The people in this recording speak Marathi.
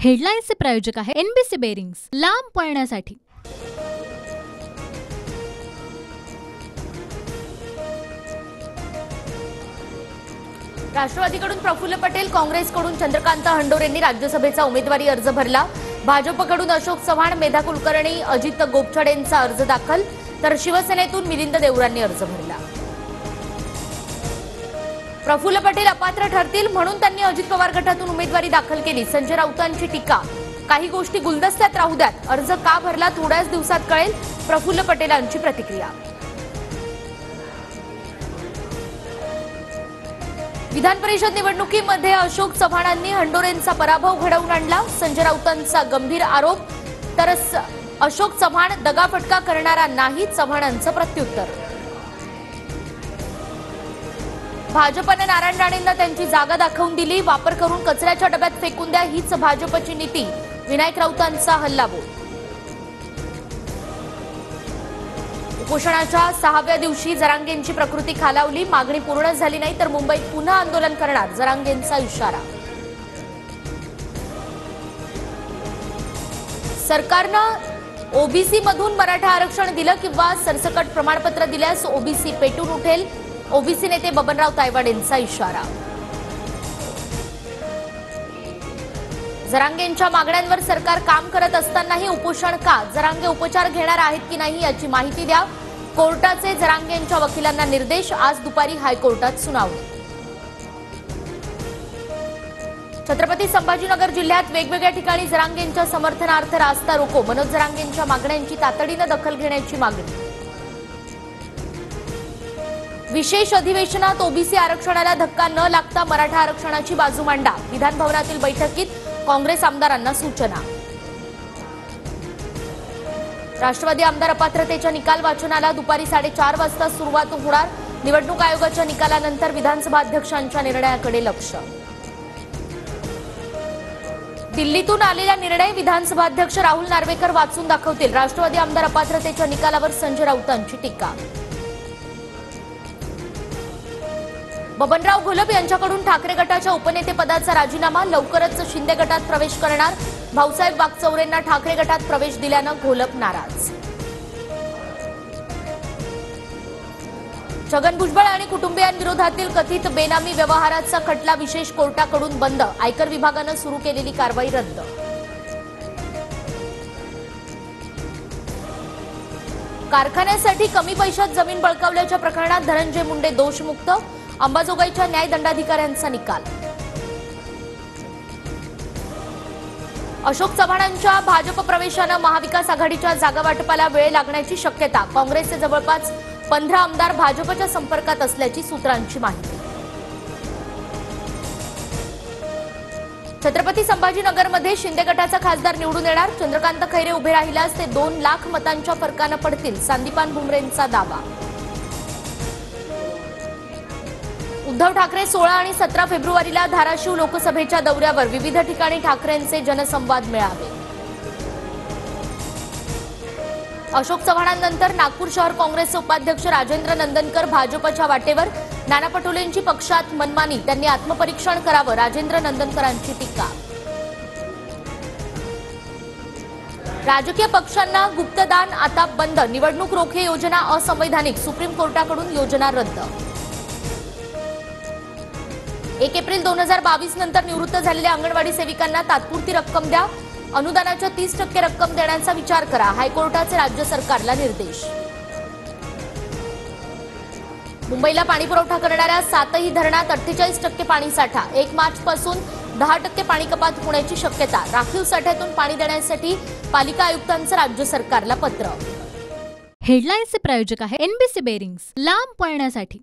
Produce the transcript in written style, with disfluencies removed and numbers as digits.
हेडलाईन्सचे प्रायोजक आहे एनबीसी बेरिंग्स, लांब पळण्यासाठी। राष्ट्रवादीकडून प्रफुल्ल पटेल, काँग्रेसकडून चंद्रकांत हंडोरेंनी राज्यसभेचा उमेदवारी अर्ज भरला। भाजपकडून अशोक चव्हाण, मेधा कुलकर्णी, अजित गोपछडेंचा अर्ज दाखल, तर शिवसेनेतून मिलिंद देवरांनी अर्ज भरला। प्रफुल्ल पटेल अपात्र ठरतील म्हणून त्यांनी अजित पवार गटातून उमेदवारी दाखल केली। संजय राऊतांची टीका, काही गोष्टी गुलदस्त्यात राहू द्यात, अर्ज का भरला थोड्याच दिवसात कळेल, प्रफुल्ल पटेलांची प्रतिक्रिया। विधान परिषद निवडणुकीमध्ये अशोक चव्हाणांनी हंडोरेंचा पराभव घडवून आणला। संजय राऊतांचा गंभीर आरोप, तर अशोक चव्हाण दगाफटका करणारा नाही, चव्हाणांचं प्रत्युत्तर। भाजपने नारायण राणेंना त्यांची जागा दाखवून दिली, वापर करून कचऱ्याच्या डब्यात फेकून द्या, हीच भाजपची नीती, विनायक राऊतांचा हल्लाबोल। उपोषणाच्या 6व्या दिवशी जरांगेंची प्रकृती खालावली, मागणी पूर्ण झाली नाही तर मुंबईत पुन्हा आंदोलन करणार, जरांगेंचा इशारा। सरकारनं ओबीसी मधून मराठा आरक्षण दिलं किंवा सरसकट प्रमाणपत्र दिल्यास ओबीसी पेटून उठेल, ओबीसी नेते बबनराव तायवाडेंचा इशारा। जरांगेंच्या मागण्यांवर सरकार काम करत असतानाही उपोषण का? जरांगे उपचार घेणार आहेत की नाही याची माहिती द्या, कोर्टाचे जरांगेंच्या वकिलांना निर्देश। आज दुपारी हायकोर्टात सुनावणी। छत्रपती संभाजीनगर जिल्ह्यात वेगवेगळ्या ठिकाणी जरांगेंच्या समर्थनार्थ रास्ता रोको, मनोज जरांगेंच्या मागण्यांची तातडीनं दखल घेण्याची मागणी। विशेष अधिवेशनात ओबीसी आरक्षणाला धक्का न लागता मराठा आरक्षणाची बाजू मांडा, विधान भवनातील बैठकीत काँग्रेस आमदारांना सूचना। राष्ट्रवादी आमदार अपात्रतेच्या निकाल वाचनाला दुपारी 4:30 वाजता सुरुवात होणार, निवडणूक आयोगाच्या निकालानंतर विधानसभा अध्यक्षांच्या निर्णयाकडे लक्ष। दिल्लीतून आलेला निर्णय विधानसभा अध्यक्ष राहुल नार्वेकर वाचून दाखवतील, राष्ट्रवादी आमदार अपात्रतेच्या निकालावर संजय राऊतांची टीका। बबनराव घोलप यांच्याकडून ठाकरे गटाच्या उपनेतेपदाचा राजीनामा, लवकरच शिंदे गटात प्रवेश करणार, भाऊसाहेब वागचौरेंना ठाकरे गटात प्रवेश दिल्यानं घोलप नाराज। छगन भुजबळ आणि कुटुंबियांविरोधातील कथित बेनामी व्यवहाराचा खटला विशेष कोर्टाकडून बंद, आयकर विभागानं सुरू केलेली कारवाई रद्द। कारखान्यासाठी कमी पैशात जमीन बळकावल्याच्या प्रकरणात धनंजय मुंडे दोषमुक्त, अंबाजोगाईच्या न्याय दंडाधिकाऱ्यांचा निकाल। अशोक चव्हाणांच्या भाजप प्रवेशानं महाविकास आघाडीच्या जागा वाटपाला वेळ लागण्याची शक्यता, काँग्रेसचे जवळपास 15 आमदार भाजपच्या संपर्कात असल्याची सूत्रांची माहिती। छत्रपती संभाजीनगरमध्ये शिंदे गटाचा खासदार निवडून येणार, चंद्रकांत खैरे उभे राहिल्यास ते 2 लाख मतांच्या फरकानं पडतील, संदीपान भुमरेंचा दावा। उद्धव ठाकरे 16 आणि 17 फेब्रुवारीला धाराशिव लोकसभेच्या दौऱ्यावर, विविध ठिकाणी ठाकरेंचे जनसंवाद मेळावे। अशोक चव्हाणांनंतर नागपूर शहर काँग्रेसचे उपाध्यक्ष राजेंद्र नंदनकर भाजपच्या वाटेवर, नाना पटोलेंची पक्षात मनमानी, त्यांनी आत्मपरीक्षण करावं, राजेंद्र नंदनकरांची टीका। राजकीय पक्षांना गुप्तदान आता बंद, निवडणूक रोखे योजना असंवैधानिक, सुप्रीम कोर्टाकडून योजना रद्द। 1 एप्रिल 2022 नंतर निवृत्त झालेल्या अंगणवाडी सेविकांना तात्पुरती रक्कम द्या, अनुदानाच्या 30% रक्कम देण्याचा विचार करा, हायकोर्टाचे राज्य सरकारला निर्देश। मुंबईला पाणीपुरवठा करणाऱ्या 7ही धरणात 48% पाणीसाठा, 1 मार्चपासून 10% पाणी कपात होण्याची शक्यता, राखीव साठ्यातून पाणी देण्यासाठी पालिका आयुक्तांचं राज्य सरकारला पत्र। हेडलाईन्सचे प्रायोजक आहे एनबीसी बेरिंग्स, लांब पळण्यासाठी।